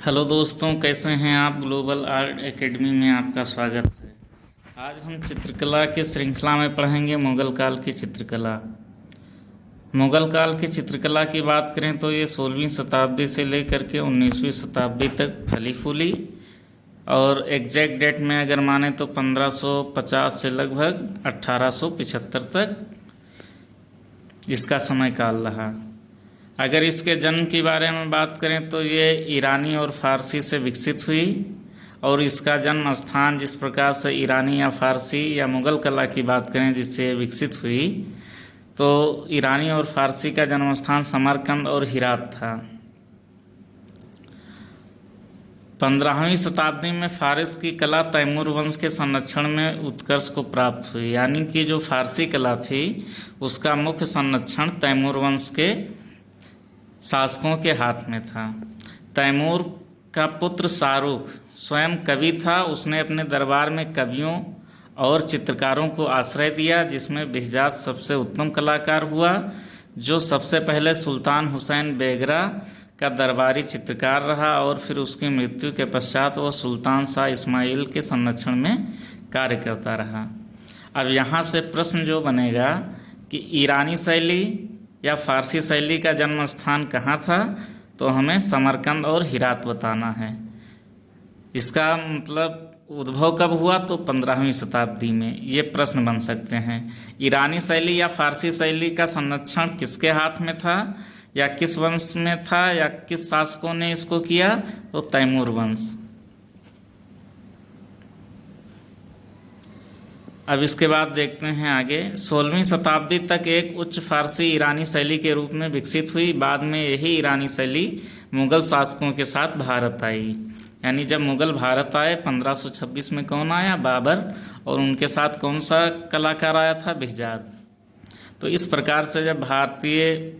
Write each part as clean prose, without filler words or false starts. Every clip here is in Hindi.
हेलो दोस्तों, कैसे हैं आप। ग्लोबल आर्ट एकेडमी में आपका स्वागत है। आज हम चित्रकला की श्रृंखला में पढ़ेंगे मुग़ल काल की चित्रकला। मुग़ल काल की चित्रकला की बात करें तो ये 16वीं शताब्दी से लेकर के 19वीं शताब्दी तक फली फूली, और एग्जैक्ट डेट में अगर माने तो 1550 से लगभग 1875 तक इसका समय काल रहा। अगर इसके जन्म के बारे में बात करें तो ये ईरानी और फ़ारसी से विकसित हुई, और इसका जन्म स्थान जिस प्रकार से ईरानी या फ़ारसी या मुग़ल कला की बात करें जिससे ये विकसित हुई, तो ईरानी और फ़ारसी का जन्म स्थान समरकंद और हिरात था। 15वीं शताब्दी में फ़ारस की कला तैमूर वंश के संरक्षण में उत्कर्ष को प्राप्त हुई, यानी कि जो फ़ारसी कला थी उसका मुख्य संरक्षण तैमूर वंश के शासकों के हाथ में था। तैमूर का पुत्र शाहरुख स्वयं कवि था। उसने अपने दरबार में कवियों और चित्रकारों को आश्रय दिया, जिसमें बेहजाद सबसे उत्तम कलाकार हुआ, जो सबसे पहले सुल्तान हुसैन बेगरा का दरबारी चित्रकार रहा, और फिर उसकी मृत्यु के पश्चात वह सुल्तान शाह इस्माइल के संरक्षण में कार्य करता रहा। अब यहाँ से प्रश्न जो बनेगा कि ईरानी शैली या फ़ारसी शैली का जन्म स्थान कहाँ था, तो हमें समरकंद और हिरात बताना है। इसका मतलब उद्भव कब हुआ, तो 15वीं शताब्दी में। ये प्रश्न बन सकते हैं। ईरानी शैली या फ़ारसी शैली का संरक्षण किसके हाथ में था, या किस वंश में था, या किस शासकों ने इसको किया, तो तैमूर वंश। अब इसके बाद देखते हैं आगे। 16वीं शताब्दी तक एक उच्च फ़ारसी ईरानी शैली के रूप में विकसित हुई। बाद में यही ईरानी शैली मुग़ल शासकों के साथ भारत आई। यानी जब मुग़ल भारत आए 1526 में, कौन आया, बाबर, और उनके साथ कौन सा कलाकार आया था, बेहजाद। तो इस प्रकार से जब भारतीय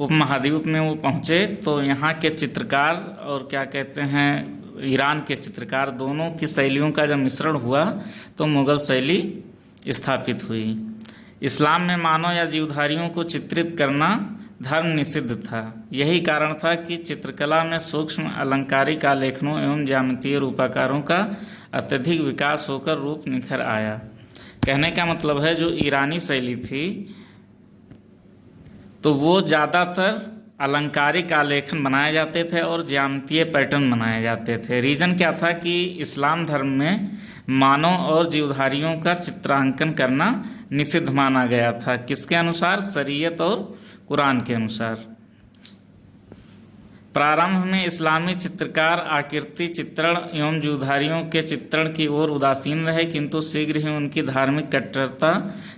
उपमहाद्वीप में वो पहुँचे तो यहाँ के चित्रकार और क्या कहते हैं ईरान के चित्रकार, दोनों की शैलियों का जब मिश्रण हुआ तो मुग़ल शैली स्थापित हुई। इस्लाम में मानव या जीवधारियों को चित्रित करना धर्म निषिद्ध था। यही कारण था कि चित्रकला में सूक्ष्म अलंकारिक आलेखनों एवं ज्यामितीय रूपाकारों का अत्यधिक विकास होकर रूप निखर आया। कहने का मतलब है, जो ईरानी शैली थी तो वो ज़्यादातर अलंकारिक आलेखन बनाए जाते थे और ज्यामितीय पैटर्न बनाए जाते थे। रीज़न क्या था कि इस्लाम धर्म में मानव और जीवधारियों का चित्रांकन करना निषिद्ध माना गया था। किसके अनुसार, शरीयत और कुरान के अनुसार। प्रारंभ में इस्लामी चित्रकार आकृति चित्रण एवं जीवधारियों के चित्रण की ओर उदासीन रहे, किंतु शीघ्र ही उनकी धार्मिक कट्टरता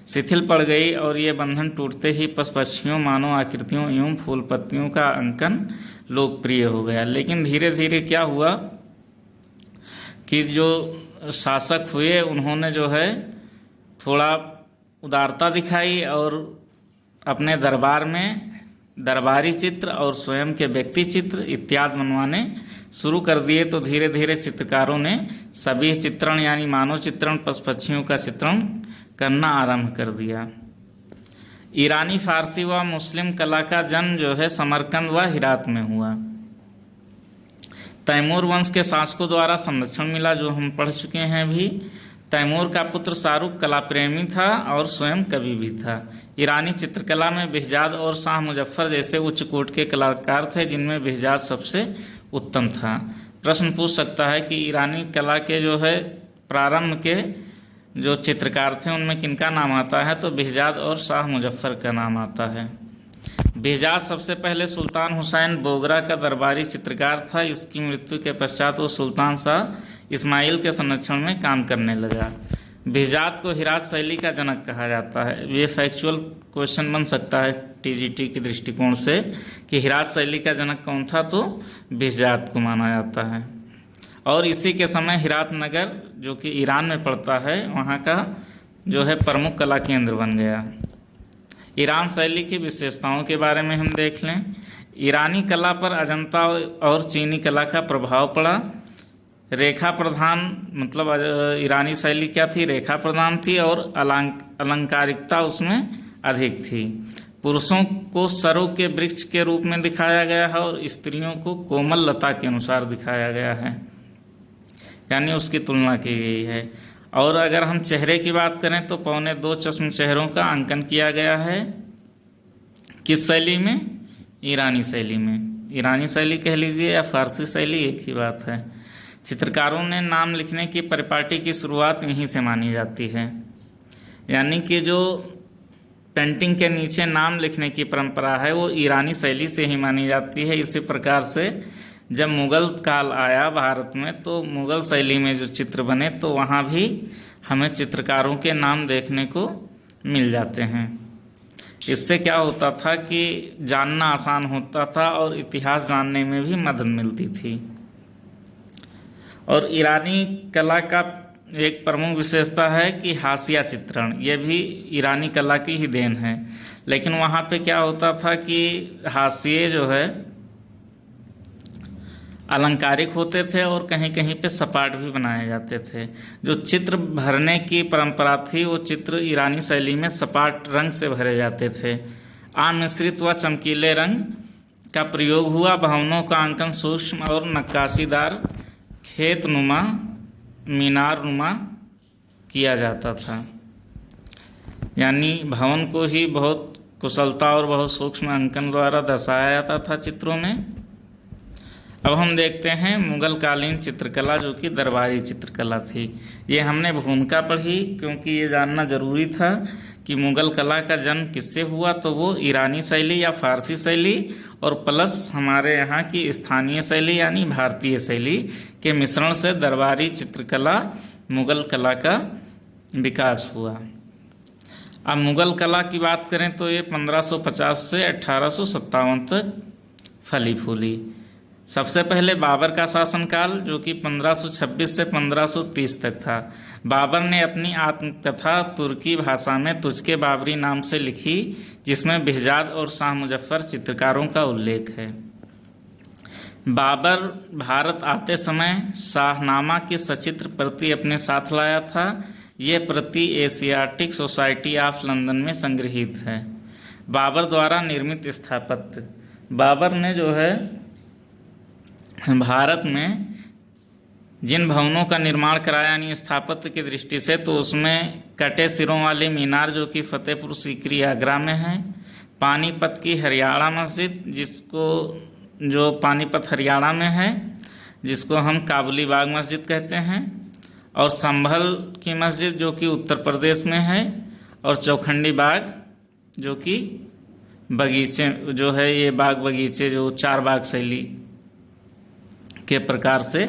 शिथिल पड़ गई और ये बंधन टूटते ही पशु पक्षियों, मानव आकृतियों एवं फूल पत्तियों का अंकन लोकप्रिय हो गया। लेकिन धीरे धीरे क्या हुआ कि जो शासक हुए उन्होंने जो है थोड़ा उदारता दिखाई और अपने दरबार में दरबारी चित्र और स्वयं के व्यक्ति चित्र इत्यादि बनवाने शुरू कर दिए। तो धीरे धीरे चित्रकारों ने सभी चित्रण यानी मानव चित्रण, पशु पक्षियों का चित्रण करना आरंभ कर दिया। ईरानी, फारसी व मुस्लिम कला का जन्म जो है समरकंद व हिरात में हुआ। तैमूर वंश के शासकों द्वारा संरक्षण मिला, जो हम पढ़ चुके हैं अभी। तैमूर का पुत्र शाहरुख कला प्रेमी था और स्वयं कवि भी था। ईरानी चित्रकला में बेहजाद और शाह मुजफ्फर जैसे उच्च कोटि के कलाकार थे, जिनमें बेहजाद सबसे उत्तम था। प्रश्न पूछ सकता है कि ईरानी कला के जो है प्रारंभ के जो चित्रकार थे उनमें किनका नाम आता है, तो बेहजाद और शाह मुजफ्फर का नाम आता है। बेहजाद सबसे पहले सुल्तान हुसैन बोगरा का दरबारी चित्रकार था। इसकी मृत्यु के पश्चात वो सुल्तान शाह इस्माइल के संरक्षण में काम करने लगा। बेहजाद को हिरात शैली का जनक कहा जाता है। ये फैक्चुअल क्वेश्चन बन सकता है टीजीटी के दृष्टिकोण से कि हिरात शैली का जनक कौन था, तो बेहजाद को माना जाता है। और इसी के समय हिरात नगर जो कि ईरान में पड़ता है, वहाँ का जो है प्रमुख कला केंद्र बन गया। ईरान शैली की विशेषताओं के बारे में हम देख लें। ईरानी कला पर अजंता और चीनी कला का प्रभाव पड़ा। रेखा प्रधान मतलब ईरानी शैली क्या थी, रेखा प्रधान थी और अलंकारिकता उसमें अधिक थी। पुरुषों को सरों के वृक्ष के रूप में दिखाया गया है और स्त्रियों को कोमल लता के अनुसार दिखाया गया है, यानी उसकी तुलना की गई है। और अगर हम चेहरे की बात करें तो 2.25 चश्म चेहरों का अंकन किया गया है। किस शैली में? ईरानी शैली में। ईरानी शैली कह लीजिए या फारसी शैली, एक ही बात है। चित्रकारों ने नाम लिखने की परिपाटी की शुरुआत यहीं से मानी जाती है, यानी कि जो पेंटिंग के नीचे नाम लिखने की परंपरा है वो ईरानी शैली से ही मानी जाती है। इसी प्रकार से जब मुग़ल काल आया भारत में तो मुग़ल शैली में जो चित्र बने तो वहाँ भी हमें चित्रकारों के नाम देखने को मिल जाते हैं। इससे क्या होता था कि जानना आसान होता था और इतिहास जानने में भी मदद मिलती थी। और ईरानी कला का एक प्रमुख विशेषता है कि हाशिया चित्रण, यह भी ईरानी कला की ही देन है। लेकिन वहाँ पे क्या होता था कि हाशिए जो है अलंकारिक होते थे और कहीं कहीं पे सपाट भी बनाए जाते थे। जो चित्र भरने की परंपरा थी वो चित्र ईरानी शैली में सपाट रंग से भरे जाते थे। आमिश्रित व चमकीले रंग का प्रयोग हुआ। भवनों का अंकन सूक्ष्म और नक्काशीदार खेतनुमा मीनार नुमा किया जाता था, यानी भवन को ही बहुत कुशलता और बहुत सूक्ष्म अंकन द्वारा दर्शाया जाता था चित्रों में। अब हम देखते हैं मुगल कालीन चित्रकला, जो कि दरबारी चित्रकला थी। ये हमने भूमिका पढ़ी क्योंकि ये जानना जरूरी था कि मुगल कला का जन्म किससे हुआ, तो वो ईरानी शैली या फारसी शैली और प्लस हमारे यहाँ की स्थानीय शैली यानी भारतीय शैली के मिश्रण से दरबारी चित्रकला मुगल कला का विकास हुआ। अब मुगल कला की बात करें तो ये 1550 से 1857 तक फली फूली। सबसे पहले बाबर का शासनकाल, जो कि 1526 से 1530 तक था। बाबर ने अपनी आत्मकथा तुर्की भाषा में तुझके बाबरी नाम से लिखी, जिसमें बेहजाद और शाह मुजफ्फर चित्रकारों का उल्लेख है। बाबर भारत आते समय शाहनामा की सचित्र प्रति अपने साथ लाया था। ये प्रति एशियाटिक सोसाइटी ऑफ लंदन में संग्रहित है। बाबर द्वारा निर्मित स्थापत्य, बाबर ने जो है भारत में जिन भवनों का निर्माण कराया यानी स्थापत्य की दृष्टि से, तो उसमें कटे सिरों वाली मीनार जो कि फतेहपुर सीकरी आगरा में है, पानीपत की हरियाणा मस्जिद जो पानीपत हरियाणा में है, जिसको हम काबुली बाग मस्जिद कहते हैं, और संभल की मस्जिद जो कि उत्तर प्रदेश में है, और चौखंडी बाग जो कि बगीचे जो है ये बाग बगीचे जो 4 बाग शैली के प्रकार से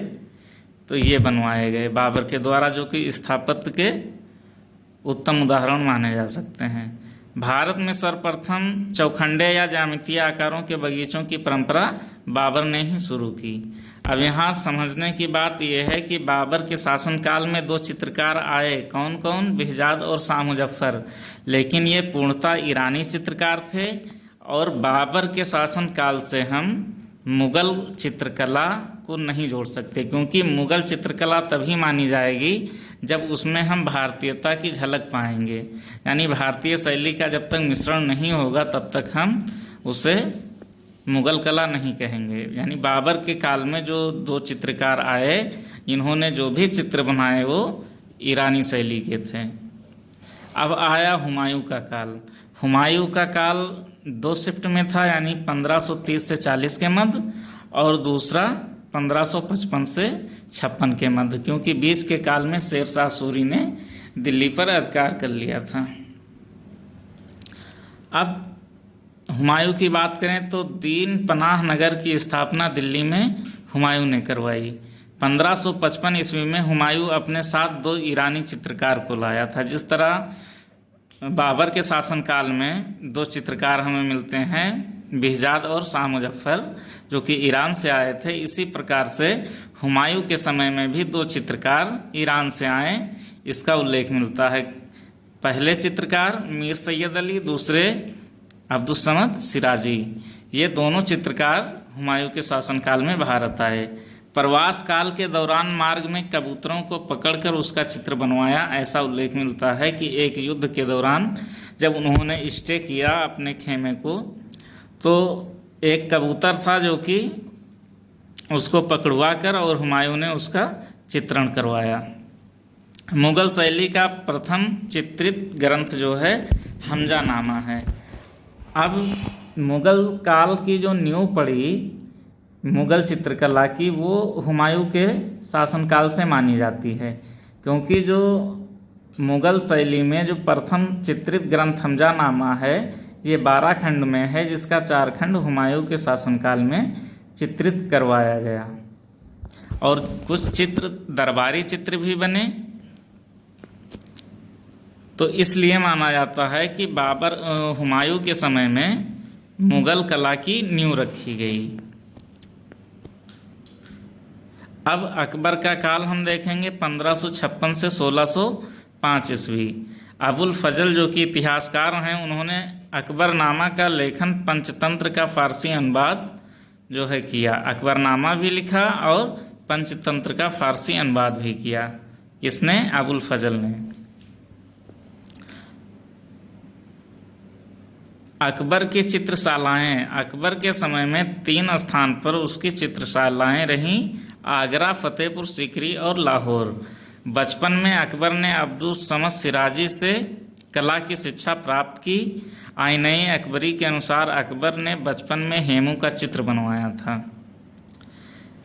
तो ये बनवाए गए बाबर के द्वारा, जो कि स्थापत्य के उत्तम उदाहरण माने जा सकते हैं। भारत में सर्वप्रथम चौखंडे या ज्यामितीय आकारों के बगीचों की परंपरा बाबर ने ही शुरू की। अब यहाँ समझने की बात यह है कि बाबर के शासनकाल में 2 चित्रकार आए, कौन कौन? बेहजाद और शाह मुजफ्फर, लेकिन ये पूर्णतः ईरानी चित्रकार थे। और बाबर के शासनकाल से हम मुगल चित्रकला को नहीं जोड़ सकते, क्योंकि मुगल चित्रकला तभी मानी जाएगी जब उसमें हम भारतीयता की झलक पाएंगे, यानी भारतीय शैली का जब तक मिश्रण नहीं होगा तब तक हम उसे मुगल कला नहीं कहेंगे। यानी बाबर के काल में जो 2 चित्रकार आए, इन्होंने जो भी चित्र बनाए वो ईरानी शैली के थे। अब आया हुमायूं का काल। हुमायूं का काल 2 शिफ्ट में था, यानी 1530 से 40 के मध्य, और दूसरा 1555 से 56 के मध्य, क्योंकि बीच के काल में शेर शाह सूरी ने दिल्ली पर अधिकार कर लिया था। अब हुमायूं की बात करें तो दीन पनाह नगर की स्थापना दिल्ली में हुमायूं ने करवाई। 1555 ईस्वी में हुमायूं अपने साथ 2 ईरानी चित्रकार को लाया था। जिस तरह बाबर के शासनकाल में 2 चित्रकार हमें मिलते हैं, बेहजाद और शाह मुजफ्फर, जो कि ईरान से आए थे, इसी प्रकार से हुमायूं के समय में भी 2 चित्रकार ईरान से आए, इसका उल्लेख मिलता है। पहले चित्रकार मीर सैयद अली, दूसरे अब्दुस्समद सिराजी, ये दोनों चित्रकार हुमायूं के शासनकाल में भारत आए। प्रवास काल के दौरान मार्ग में कबूतरों को पकड़कर उसका चित्र बनवाया, ऐसा उल्लेख मिलता है कि एक युद्ध के दौरान जब उन्होंने स्टे किया अपने खेमे को, तो एक कबूतर था जो कि उसको पकड़वा कर और हुमायूं ने उसका चित्रण करवाया। मुगल शैली का प्रथम चित्रित ग्रंथ जो है हमजानामा है। अब मुगल काल की जो नींव पड़ी मुगल चित्रकला की, वो हुमायूं के शासनकाल से मानी जाती है, क्योंकि जो मुगल शैली में जो प्रथम चित्रित ग्रंथ हमजानामा है ये 12 खंड में है, जिसका 4 खंड हुमायूं के शासनकाल में चित्रित करवाया गया। और कुछ चित्र दरबारी चित्र भी बने, तो इसलिए माना जाता है कि हुमायूं के समय में मुगल कला की नींव रखी गई। अब अकबर का काल हम देखेंगे 1556 से 1605 ईस्वी। अबुल फजल जो कि इतिहासकार हैं, उन्होंने अकबरनामा का लेखन पंचतंत्र का फारसी अनुवाद जो है किया। अकबरनामा भी लिखा और पंचतंत्र का फारसी अनुवाद भी किया। किसने? अबुल फजल ने। अकबर की चित्रशालाएं, अकबर के समय में 3 स्थान पर उसकी चित्रशालाएं रहीं, आगरा, फतेहपुर सीकरी और लाहौर। बचपन में अकबर ने अब्दुल समद सिराजी से कला की शिक्षा प्राप्त की। आईने अकबरी के अनुसार अकबर ने बचपन में हेमू का चित्र बनवाया था।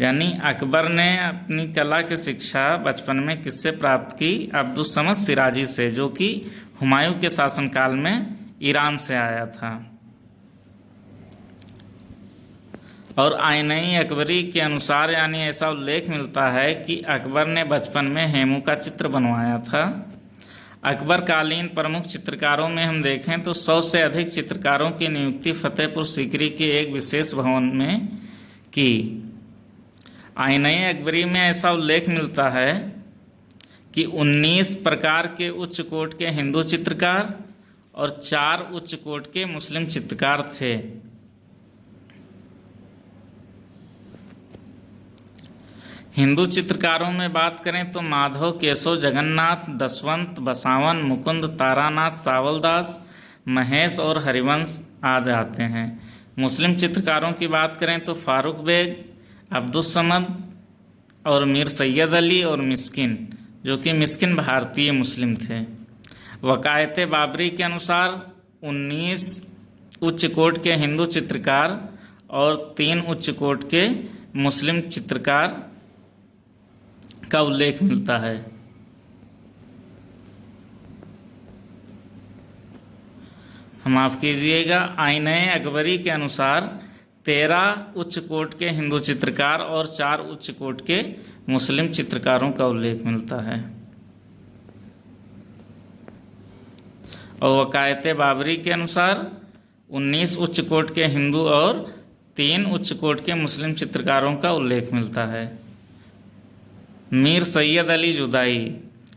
यानी अकबर ने अपनी कला की शिक्षा बचपन में किससे प्राप्त की? अब्दुल समद सिराजी से, जो कि हुमायूं के शासनकाल में ईरान से आया था। और आईने अकबरी के अनुसार यानी ऐसा उल्लेख मिलता है कि अकबर ने बचपन में हेमू का चित्र बनवाया था। अकबर कालीन प्रमुख चित्रकारों में हम देखें तो 100 से अधिक चित्रकारों की नियुक्ति फतेहपुर सीकरी के एक विशेष भवन में की। आईने अकबरी में ऐसा उल्लेख मिलता है कि 19 प्रकार के उच्च कोट के हिंदू चित्रकार और 4 उच्च कोट के मुस्लिम चित्रकार थे। हिंदू चित्रकारों में बात करें तो माधव, केशव, जगन्नाथ, दशवंत, बसावन, मुकुंद, तारानाथ, सावलदास, महेश और हरिवंश आदि आते हैं। मुस्लिम चित्रकारों की बात करें तो फारूक बेग, अब्दुल समद और मीर सैयद अली और मिस्किन, जो कि मिस्किन भारतीय मुस्लिम थे। वकायत बाबरी के अनुसार 19 उच्च कोट के हिंदू चित्रकार और 3 उच्च कोट के मुस्लिम चित्रकार का उल्लेख मिलता है। माफ कीजिएगा, आईने अकबरी के अनुसार 13 उच्च कोट के हिंदू चित्रकार और 4 उच्च कोट के मुस्लिम चित्रकारों का उल्लेख मिलता है। और वकायत बाबरी के अनुसार 19 उच्च कोट के हिंदू और 3 उच्च कोट के मुस्लिम चित्रकारों का उल्लेख मिलता है। मीर सैयद अली जुदाई,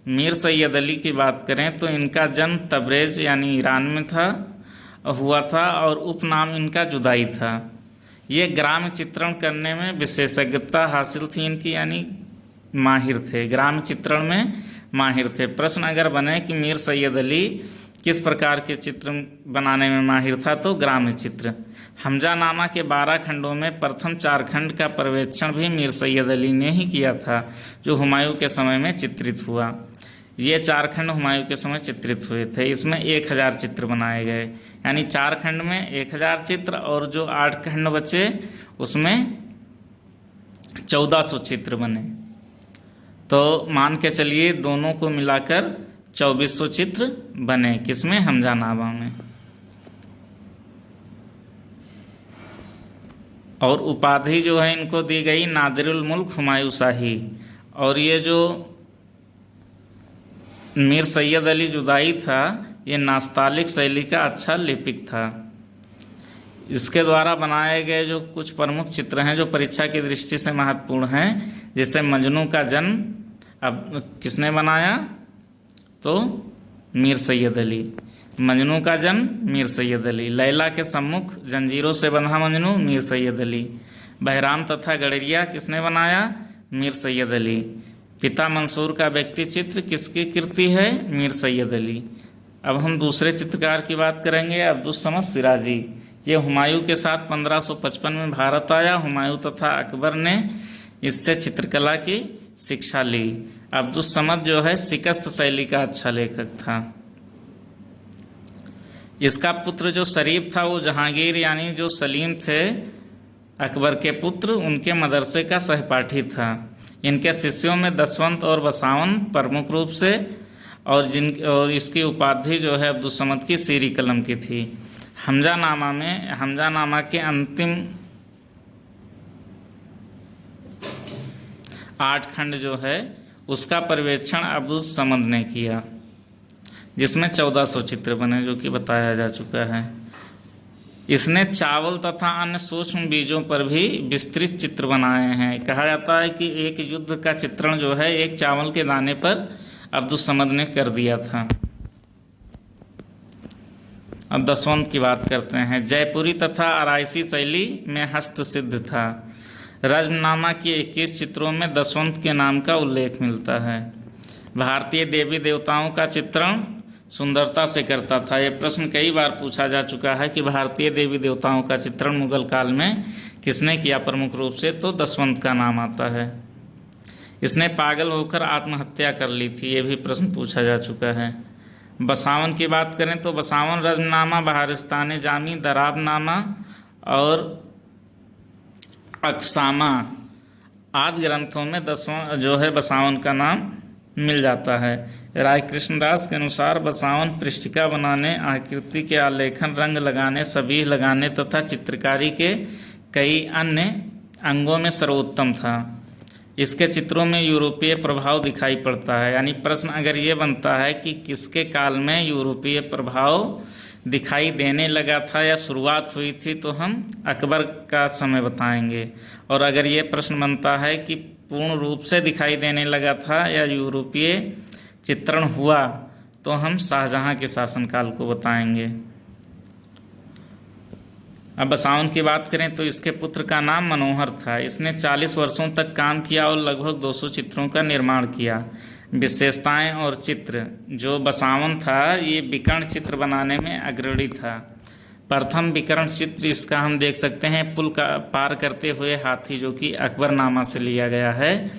मीर सैयद अली की बात करें तो इनका जन्म तबरेज यानी ईरान में हुआ था और उपनाम इनका जुदाई था। ये ग्राम्य चित्रण करने में विशेषज्ञता हासिल थी इनकी, यानी माहिर थे, ग्राम्य चित्रण में माहिर थे। प्रश्न अगर बने कि मीर सैयद अली किस प्रकार के चित्र बनाने में माहिर था, तो ग्राम्य चित्र। हमजानामा के 12 खंडों में प्रथम 4 खंड का पर्यवेक्षण भी मीर सैयद अली ने ही किया था, जो हुमायूं के समय में चित्रित हुआ। ये 4 खंड हुमायूं के समय चित्रित हुए थे। इसमें 1000 चित्र बनाए गए, यानी 4 खंड में 1000 चित्र, और जो 8 खंड बचे उसमें 1400 चित्र बने। तो मान के चलिए दोनों को मिलाकर 2400 चित्र बने। किसमें? हमजानामा में। और उपाधि जो है इनको दी गई नादिरुल मुल्क हुमायूं शाही। और ये जो मीर सैयद अली जुदाई था, ये नास्तालिक शैली का अच्छा लिपिक था। इसके द्वारा बनाए गए जो कुछ प्रमुख चित्र हैं जो परीक्षा की दृष्टि से महत्वपूर्ण हैं, जैसे मजनू का जन्म अब किसने बनाया, तो मीर सैयद अली। मजनू का जन्म मीर सैयद अली। लैला के सम्मुख जंजीरों से बंधा मजनू, मीर सैयद अली। बहराम तथा गडरिया किसने बनाया, मीर सैयद अली। पिता मंसूर का व्यक्ति चित्र किसकी कृति है, मीर सैयद अली। अब हम दूसरे चित्रकार की बात करेंगे, अब्दुस्समद सिराजी। ये हुमायूं के साथ 1555 में भारत आया। हुमायूं तथा अकबर ने इससे चित्रकला की शिक्षा ली। अब्दुस्समद जो है शिकस्त शैली का अच्छा लेखक था। इसका पुत्र जो शरीफ था वो जहांगीर यानी जो सलीम थे अकबर के पुत्र, उनके मदरसे का सहपाठी था। इनके शिष्यों में दसवंत और बसावन प्रमुख रूप से, और इसकी उपाधि जो है अब्दुस्समद की सीरी कलम की थी। हमजानामा के अंतिम 8 खंड जो है उसका पर्यवेक्षण अब्दुस्समद ने किया, जिसमें 1400 चित्र बने, जो कि बताया जा चुका है। इसने चावल तथा अन्य सूक्ष्म बीजों पर भी विस्तृत चित्र बनाए हैं। कहा जाता है कि एक युद्ध का चित्रण जो है एक चावल के दाने पर अब्दुस्समद ने कर दिया था। अब दसवंत की बात करते हैं। जयपुरी तथा आराइसी शैली में हस्तसिद्ध था। रज्मनामा के 21 चित्रों में दसवंत के नाम का उल्लेख मिलता है। भारतीय देवी देवताओं का चित्रण सुंदरता से करता था। यह प्रश्न कई बार पूछा जा चुका है कि भारतीय देवी देवताओं का चित्रण मुगल काल में किसने किया प्रमुख रूप से, तो दसवंत का नाम आता है। इसने पागल होकर आत्महत्या कर ली थी, ये भी प्रश्न पूछा जा चुका है। बसावन की बात करें तो बसावन रज्मनामा, बहारिस्तान जामी, दराबनामा और अक्सामा आदि ग्रंथों में दसवां जो है बसावन का नाम मिल जाता है। राय कृष्णदास के अनुसार बसावन पृष्ठिका बनाने, आकृति के आलेखन, रंग लगाने, सभी लगाने तथा चित्रकारी के कई अन्य अंगों में सर्वोत्तम था। इसके चित्रों में यूरोपीय प्रभाव दिखाई पड़ता है। यानी प्रश्न अगर ये बनता है कि किसके काल में यूरोपीय प्रभाव दिखाई देने लगा था या शुरुआत हुई थी, तो हम अकबर का समय बताएंगे। और अगर ये प्रश्न बनता है कि पूर्ण रूप से दिखाई देने लगा था या यूरोपीय चित्रण हुआ, तो हम शाहजहां के शासनकाल को बताएंगे। अब बसावन की बात करें तो इसके पुत्र का नाम मनोहर था। इसने 40 वर्षों तक काम किया और लगभग 200 चित्रों का निर्माण किया। विशेषताएं और चित्र, जो बसावन था ये विकर्ण चित्र बनाने में अग्रणी था। प्रथम विकर्ण चित्र इसका हम देख सकते हैं पुल का पार करते हुए हाथी, जो कि अकबरनामा से लिया गया है।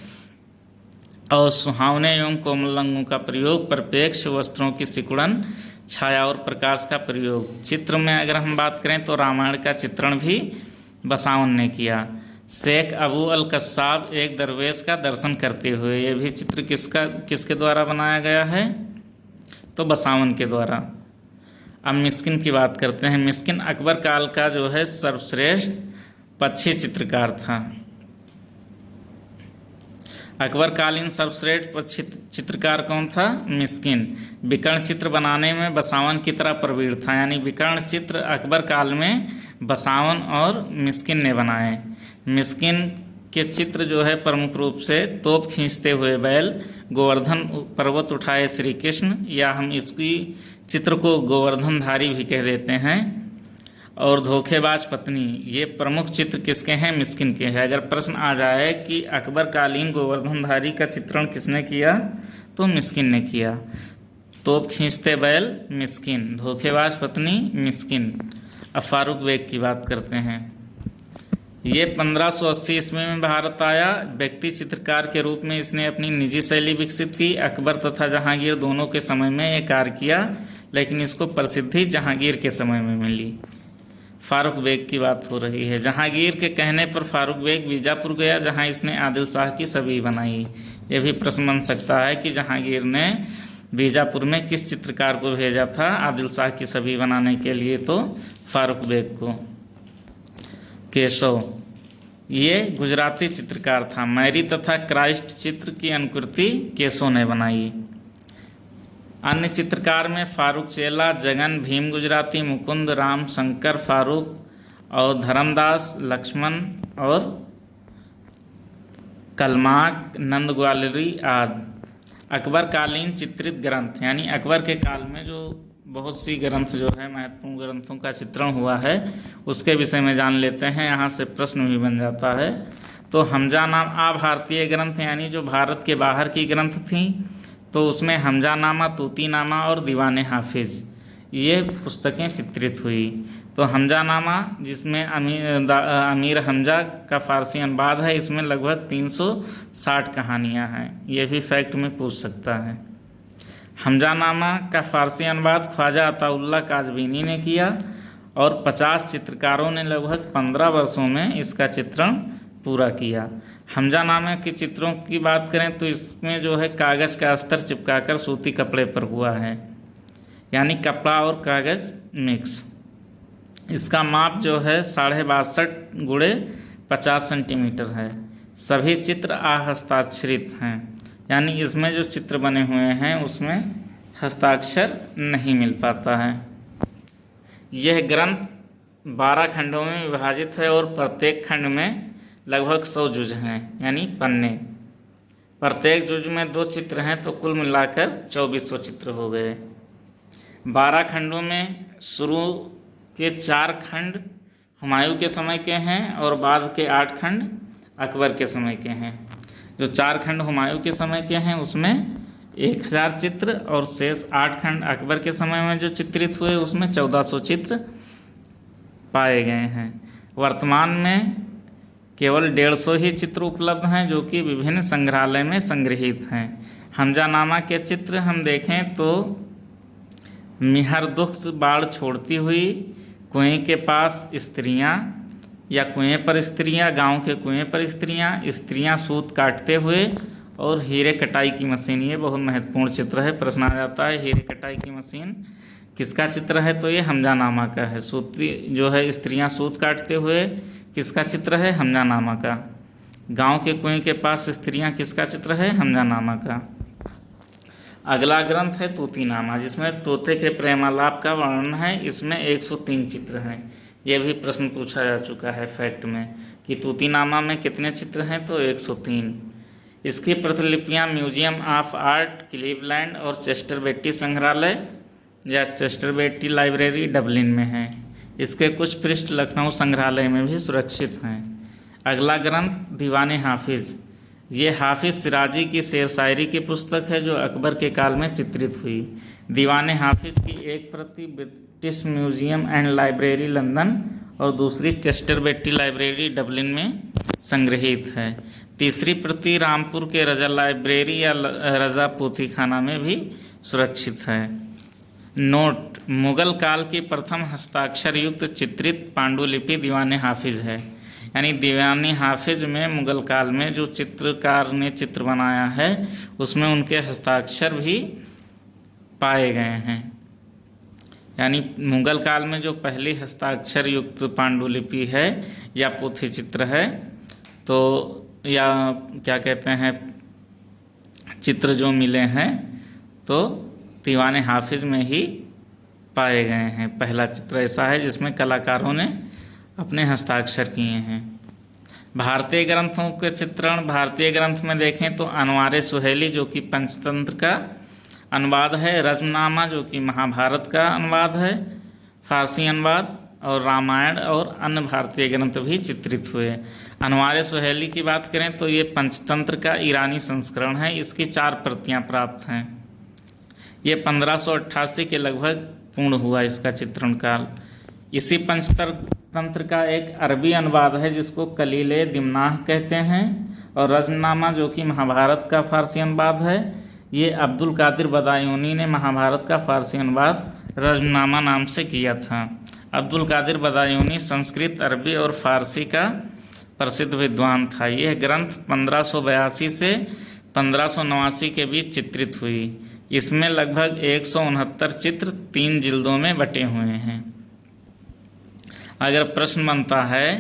और सुहावने एवं कोमल रंगों का प्रयोग, परिप्रेक्ष्य वस्त्रों की सिकुड़न, छाया और प्रकाश का प्रयोग। चित्र में अगर हम बात करें तो रामायण का चित्रण भी बसावन ने किया। शेख अबू अल कस्साब एक दरवेश का दर्शन करते हुए, ये भी चित्र किसके द्वारा बनाया गया है, तो बसावन के द्वारा। अब मिस्किन की बात करते हैं। मिस्किन अकबर काल का जो है सर्वश्रेष्ठ पक्षी चित्रकार था। अकबर कालीन सर्वश्रेष्ठ पक्षी चित्रकार कौन था, मिस्किन। विकर्ण चित्र बनाने में बसावन की तरह प्रवीण था। यानी विकर्ण चित्र अकबर काल में बसावन और मिस्किन ने बनाए। मिस्किन के चित्र जो है प्रमुख रूप से तोप खींचते हुए बैल, गोवर्धन पर्वत उठाए श्री कृष्ण, या हम इसकी चित्र को गोवर्धनधारी भी कह देते हैं, और धोखेबाज पत्नी, ये प्रमुख चित्र किसके हैं, मिस्किन के हैं। अगर प्रश्न आ जाए कि अकबर कालीन गोवर्धनधारी का चित्रण किसने किया, तो मिस्किन ने किया। तोप खींचते बैल मिस्किन, धोखेबाज पत्नी मिस्किन। अब फारूक बेग की बात करते हैं। ये 1580 ईस्वी में भारत आया। व्यक्ति चित्रकार के रूप में इसने अपनी निजी शैली विकसित की। अकबर तथा जहांगीर दोनों के समय में ये कार्य किया, लेकिन इसको प्रसिद्धि जहांगीर के समय में मिली। फारूक बेग की बात हो रही है। जहांगीर के कहने पर फारूक बेग बीजापुर गया, जहां इसने आदिल शाह की छवि बनाई। यह भी प्रश्न बन सकता है कि जहांगीर ने बीजापुर में किस चित्रकार को भेजा था आदिल शाह की छवि बनाने के लिए, तो फारूक बेग को। केशव, ये गुजराती चित्रकार था। मैरी तथा क्राइस्ट चित्र की अनुकृति केशव ने बनाई। अन्य चित्रकार में फारूक चेला, जगन, भीम गुजराती, मुकुंद, राम, शंकर, फारूक और धर्मदास, लक्ष्मण और कलमाक, नंद ग्वालियरी आदि। अकबर कालीन चित्रित ग्रंथ, यानी अकबर के काल में जो बहुत सी ग्रंथ जो है महत्वपूर्ण ग्रंथों का चित्रण हुआ है, उसके विषय में जान लेते हैं। यहाँ से प्रश्न भी बन जाता है। तो हमजा नाम भारतीय ग्रंथ, यानी जो भारत के बाहर की ग्रंथ थी, तो उसमें हमजानामा, तूतीनामा और दीवाने हाफिज ये पुस्तकें चित्रित हुई। तो हमजानामा जिसमें अमीर हमजा का फ़ारसी अनुवाद है, इसमें लगभग 360 कहानियाँ हैं। ये भी फैक्ट में पूछ सकता है। हमजानामा का फ़ारसी अनुवाद ख्वाजा अताउल्लाह काज़वीनी ने किया और 50 चित्रकारों ने लगभग 15 वर्षों में इसका चित्रण पूरा किया। हमजानामा के चित्रों की बात करें तो इसमें जो है कागज़ का अस्तर चिपकाकर सूती कपड़े पर हुआ है, यानी कपड़ा और कागज़ मिक्स। इसका माप जो है 62.5 × 50 सेंटीमीटर है। सभी चित्र आहस्ताक्षरित हैं, यानी इसमें जो चित्र बने हुए हैं उसमें हस्ताक्षर नहीं मिल पाता है। यह ग्रंथ 12 खंडों में विभाजित है और प्रत्येक खंड में लगभग 100 जुज हैं, यानी पन्ने। प्रत्येक जुज में 2 चित्र हैं, तो कुल मिलाकर 2400 चित्र हो गए। 12 खंडों में शुरू के 4 खंड हुमायूं के समय के हैं और बाद के 8 खंड अकबर के समय के हैं। जो 4 खंड हुमायूं के समय के हैं उसमें 1000 चित्र और शेष 8 खंड अकबर के समय में जो चित्रित हुए उसमें 1400 चित्र पाए गए हैं। वर्तमान में केवल 150 ही चित्र उपलब्ध हैं जो कि विभिन्न संग्रहालय में संग्रहित हैं। हमजानामा के चित्र हम देखें तो मिहर दुख्त बाढ़ छोड़ती हुई, कुएं के पास स्त्रियां या कुएं पर स्त्रियां, गांव के कुएं पर स्त्रियां सूत काटते हुए और हीरे कटाई की मशीन। ये बहुत महत्वपूर्ण चित्र है, प्रश्न आ जाता है हीरे कटाई की मशीन किसका चित्र है, तो ये हमजानामा का है। सूती जो है स्त्रियां सूत काटते हुए किसका चित्र है, हमजानामा का। गांव के कुएं के पास स्त्रियां किसका चित्र है, हमजानामा का। अगला ग्रंथ है तूतीनामा, जिसमें तोते के प्रेमालाप का वर्णन है। इसमें 103 चित्र हैं। यह भी प्रश्न पूछा जा चुका है फैक्ट में कि तूतीनामा में कितने चित्र हैं, तो 103। इसकी प्रतिलिपियां म्यूजियम ऑफ आर्ट क्लीवलैंड और चेस्टर बेट्टी संग्रहालय या चेस्टर बेट्टी लाइब्रेरी डबलिन में हैं। इसके कुछ पृष्ठ लखनऊ संग्रहालय में भी सुरक्षित हैं। अगला ग्रंथ दीवाने हाफिज, ये हाफिज सिराजी की शेर शायरी की पुस्तक है जो अकबर के काल में चित्रित हुई। दीवाने हाफिज की एक प्रति British museum and library London और दूसरी चेस्टर बेट्टी लाइब्रेरी डबलिन में संग्रहित है। तीसरी प्रति रामपुर के रजा लाइब्रेरी या रजा पोथीखाना में भी सुरक्षित है। नोट, मुगल काल की प्रथम हस्ताक्षर युक्त चित्रित पांडुलिपि दीवाने हाफिज है, यानी दीवाने हाफिज में मुगल काल में जो चित्रकार ने चित्र बनाया है उसमें उनके हस्ताक्षर भी पाए गए हैं। यानी मुगल काल में जो पहली हस्ताक्षर युक्त पांडुलिपि है या पोथी चित्र है, तो या क्या कहते हैं चित्र जो मिले हैं, तो दीवाने हाफिज में ही पाए गए हैं। पहला चित्र ऐसा है जिसमें कलाकारों ने अपने हस्ताक्षर किए हैं। भारतीय ग्रंथों के चित्रण, भारतीय ग्रंथ में देखें तो अनवारे सुहेली जो कि पंचतंत्र का अनुवाद है, रज़्मनामा जो कि महाभारत का अनुवाद है, फारसी अनुवाद, और रामायण और अन्य भारतीय ग्रंथ भी चित्रित हुए। अनवारे सुहेली की बात करें तो ये पंचतंत्र का ईरानी संस्करण है। इसकी 4 प्रतियां प्राप्त हैं। ये 1588 के लगभग पूर्ण हुआ इसका चित्रण काल। इसी पंचतंत्र का एक अरबी अनुवाद है जिसको कलीले दिमनाह कहते हैं, और रज़्मनामा जो कि महाभारत का फारसी अनुवाद है, ये अब्दुल कादिर बदायूनी ने महाभारत का फारसी अनुवाद रज़्मनामा नाम से किया था। अब्दुल कादिर बदायूनी संस्कृत, अरबी और फारसी का प्रसिद्ध विद्वान था। यह ग्रंथ 1582 से 1589 के बीच चित्रित हुई। इसमें लगभग 169 चित्र 3 जिल्दों में बटे हुए हैं। अगर प्रश्न बनता है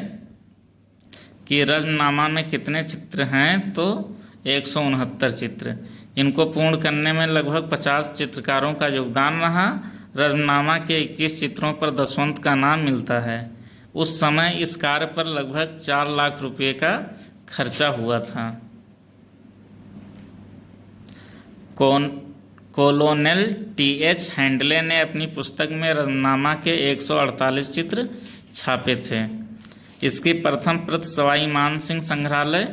कि रज़्मनामा में कितने चित्र हैं, तो 169 चित्र। इनको पूर्ण करने में लगभग 50 चित्रकारों का योगदान रहा। रज़्मनामा के 21 चित्रों पर दशवंत का नाम मिलता है। उस समय इस कार्य पर लगभग 4 लाख रुपये का खर्चा हुआ था। Colonel T.H. हैंडले ने अपनी पुस्तक में रज़्मनामा के 148 चित्र छापे थे। इसकी प्रथम प्रति सवाई मान सिंह संग्रहालय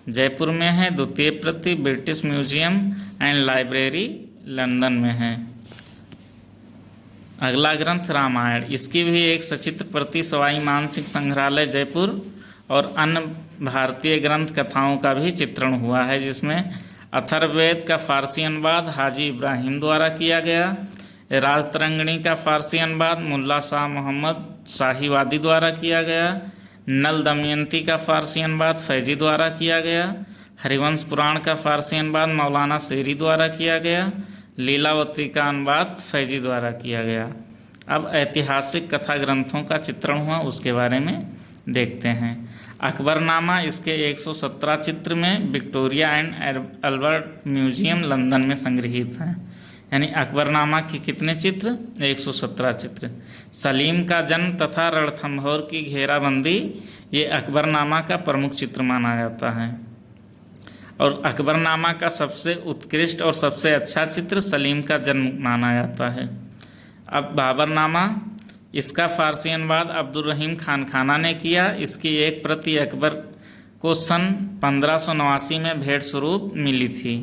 जयपुर में है। द्वितीय प्रति British museum and library London में है। अगला ग्रंथ रामायण, इसकी भी एक सचित्र प्रति सवाई मानसिक संग्रहालय जयपुर और अन्य भारतीय ग्रंथ कथाओं का भी चित्रण हुआ है, जिसमें अथर्ववेद का फारसी अनुवाद हाजी इब्राहिम द्वारा किया गया, राजतरंगिणी का फारसी अनुवाद मुल्ला शाह मोहम्मद शाहीवादी द्वारा किया गया, नल दमयंती का फारसी अनुवाद फैजी द्वारा किया गया, हरिवंश पुराण का फारसी अनुवाद मौलाना शेरी द्वारा किया गया, लीलावती का अनुवाद फैजी द्वारा किया गया। अब ऐतिहासिक कथा ग्रंथों का चित्रण हुआ, उसके बारे में देखते हैं। अकबरनामा, इसके 117 चित्र में Victoria and Albert museum London में संग्रहित हैं। यानी अकबरनामा के कितने चित्र? 117 चित्र। सलीम का जन्म तथा रणथंभौर की घेराबंदी, ये अकबरनामा का प्रमुख चित्र माना जाता है। और अकबरनामा का सबसे उत्कृष्ट और सबसे अच्छा चित्र सलीम का जन्म माना जाता है। अब बाबरनामा, इसका फारसी अनुवाद अब्दुल रहीम खानखाना ने किया। इसकी एक प्रति अकबर को सन 1589 में भेंट स्वरूप मिली थी।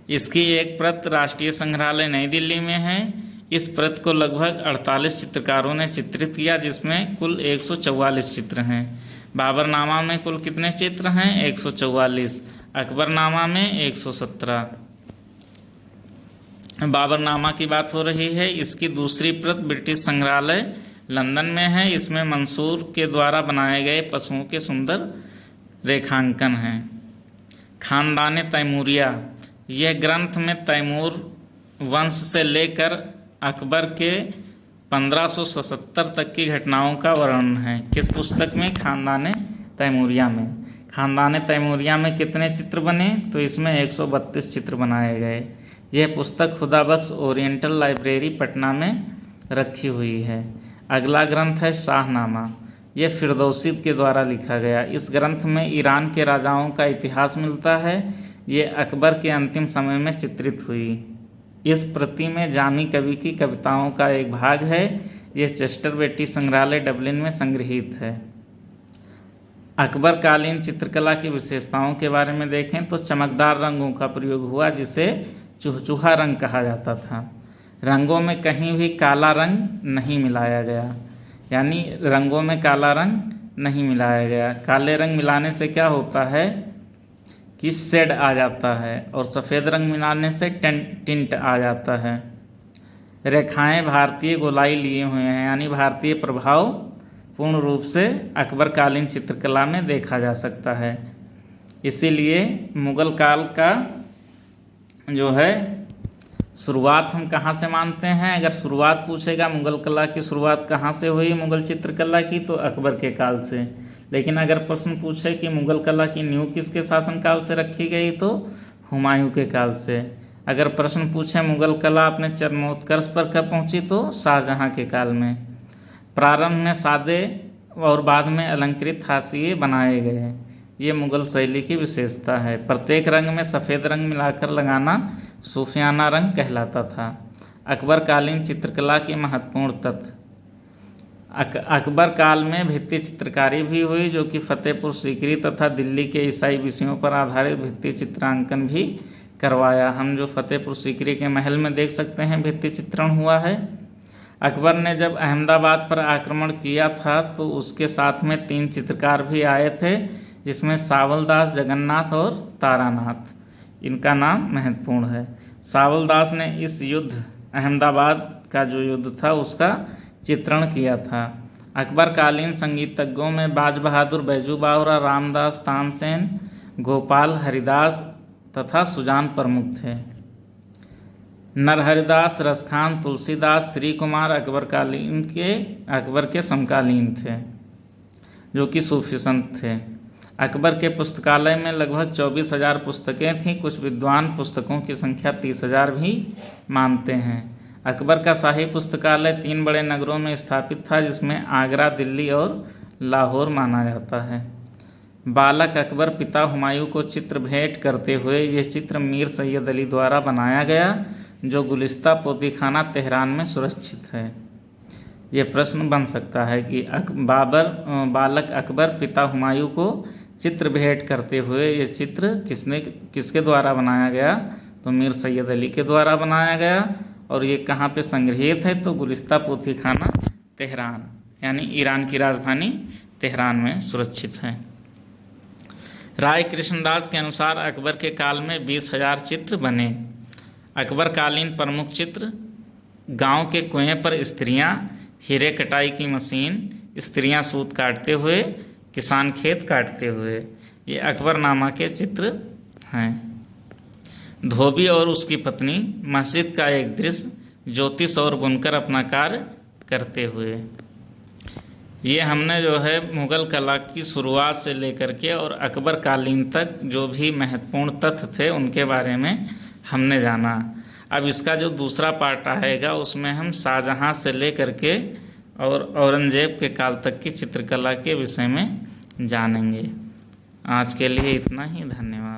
इसकी एक प्रत राष्ट्रीय संग्रहालय नई दिल्ली में है। इस प्रत को लगभग 48 चित्रकारों ने चित्रित किया, जिसमें कुल 144 चित्र हैं। बाबरनामा में कुल कितने चित्र हैं? 144। अकबरनामा में 117। बाबरनामा की बात हो रही है। इसकी दूसरी प्रत ब्रिटिश संग्रहालय लंदन में है। इसमें मंसूर के द्वारा बनाए गए पशुओं के सुंदर रेखांकन हैं। खानदान तैमूरिया, यह ग्रंथ में तैमूर वंश से लेकर अकबर के 1577 तक की घटनाओं का वर्णन है। किस पुस्तक में? खानदान तैमूरिया में। खानदान तैमूरिया में कितने चित्र बने? तो इसमें 132 चित्र बनाए गए। यह पुस्तक खुदाबख्श ओरिएंटल लाइब्रेरी पटना में रखी हुई है। अगला ग्रंथ है शाहनामा, यह फिरदौसी के द्वारा लिखा गया। इस ग्रंथ में ईरान के राजाओं का इतिहास मिलता है। ये अकबर के अंतिम समय में चित्रित हुई। इस प्रति में जामी कवि की कविताओं का एक भाग है। यह चेस्टर बेटी संग्रहालय डबलिन में संग्रहित है। अकबर कालीन चित्रकला की विशेषताओं के बारे में देखें तो चमकदार रंगों का प्रयोग हुआ, जिसे चुहचुहा रंग कहा जाता था। रंगों में कहीं भी काला रंग नहीं मिलाया गया, यानी रंगों में काला रंग नहीं मिलाया गया। काले रंग मिलाने से क्या होता है कि शेड आ जाता है, और सफ़ेद रंग मिलाने से टिंट आ जाता है। रेखाएं भारतीय गोलाई लिए हुए हैं, यानी भारतीय प्रभाव पूर्ण रूप से अकबर कालीन चित्रकला में देखा जा सकता है। इसीलिए मुगल काल का जो है शुरुआत हम कहाँ से मानते हैं? अगर शुरुआत पूछेगा मुगल कला की शुरुआत कहाँ से हुई मुगल चित्रकला की, तो अकबर के काल से। लेकिन अगर प्रश्न पूछे कि मुगल कला की नींव किसके शासनकाल से रखी गई, तो हुमायूं के काल से। अगर प्रश्न पूछे मुगल कला अपने चरमोत्कर्ष पर कब पहुंची, तो शाहजहां के काल में। प्रारंभ में सादे और बाद में अलंकृत हाशिए बनाए गए, ये मुगल शैली की विशेषता है। प्रत्येक रंग में सफ़ेद रंग मिलाकर लगाना सूफियाना रंग कहलाता था। अकबर कालीन चित्रकला के महत्वपूर्ण तथ्य। अकबर काल में भित्ति चित्रकारी भी हुई, जो कि फतेहपुर सीकरी तथा दिल्ली के ईसाई विषयों पर आधारित भित्ति चित्रांकन भी करवाया। हम जो फतेहपुर सीकरी के महल में देख सकते हैं भित्ति चित्रण हुआ है। अकबर ने जब अहमदाबाद पर आक्रमण किया था, तो उसके साथ में 3 चित्रकार भी आए थे, जिसमें सावलदास, जगन्नाथ और तारानाथ। इनका नाम महत्वपूर्ण है। सावलदास ने इस युद्ध, अहमदाबाद का जो युद्ध था, उसका चित्रण किया था। अकबर कालीन संगीतज्ञों में बाज बहादुर, बैजू बावरा, रामदास, तानसेन, गोपाल हरिदास तथा सुजान प्रमुख थे। नरहरिदास, रसखान, तुलसीदास, श्री कुमार अकबर के समकालीन थे, जो कि सूफी संत थे। अकबर के पुस्तकालय में लगभग 24,000 पुस्तकें थीं। कुछ विद्वान पुस्तकों की संख्या 30,000 भी मानते हैं। अकबर का शाही पुस्तकालय 3 बड़े नगरों में स्थापित था, जिसमें आगरा, दिल्ली और लाहौर माना जाता है। बालक अकबर पिता हुमायूं को चित्र भेंट करते हुए, यह चित्र मीर सैयद अली द्वारा बनाया गया, जो गुलिस्ता पोतीखाना तेहरान में सुरक्षित है। यह प्रश्न बन सकता है कि बालक अकबर पिता हुमायूं को चित्र भेंट करते हुए ये चित्र किसके द्वारा बनाया गया? तो मीर सैयद अली के द्वारा बनाया गया। और ये कहाँ पे संग्रहित है? तो गुलिस्ता पोथीखाना तेहरान, यानी ईरान की राजधानी तेहरान में सुरक्षित है। राय कृष्णदास के अनुसार अकबर के काल में 20,000 चित्र बने। अकबर कालीन प्रमुख चित्र: गांव के कुएं पर स्त्रियां, हीरे कटाई की मशीन, स्त्रियां सूत काटते हुए, किसान खेत काटते हुए, ये अकबरनामा के चित्र हैं। धोबी और उसकी पत्नी, मस्जिद का एक दृश्य, ज्योतिष और बुनकर अपना कार्य करते हुए। ये हमने जो है मुग़ल कला की शुरुआत से लेकर के और अकबर कालीन तक जो भी महत्वपूर्ण तथ्य थे उनके बारे में हमने जाना। अब इसका जो दूसरा पार्ट आएगा उसमें हम शाहजहाँ से लेकर के और औरंगजेब के काल तक की चित्रकला के विषय में जानेंगे। आज के लिए इतना ही, धन्यवाद।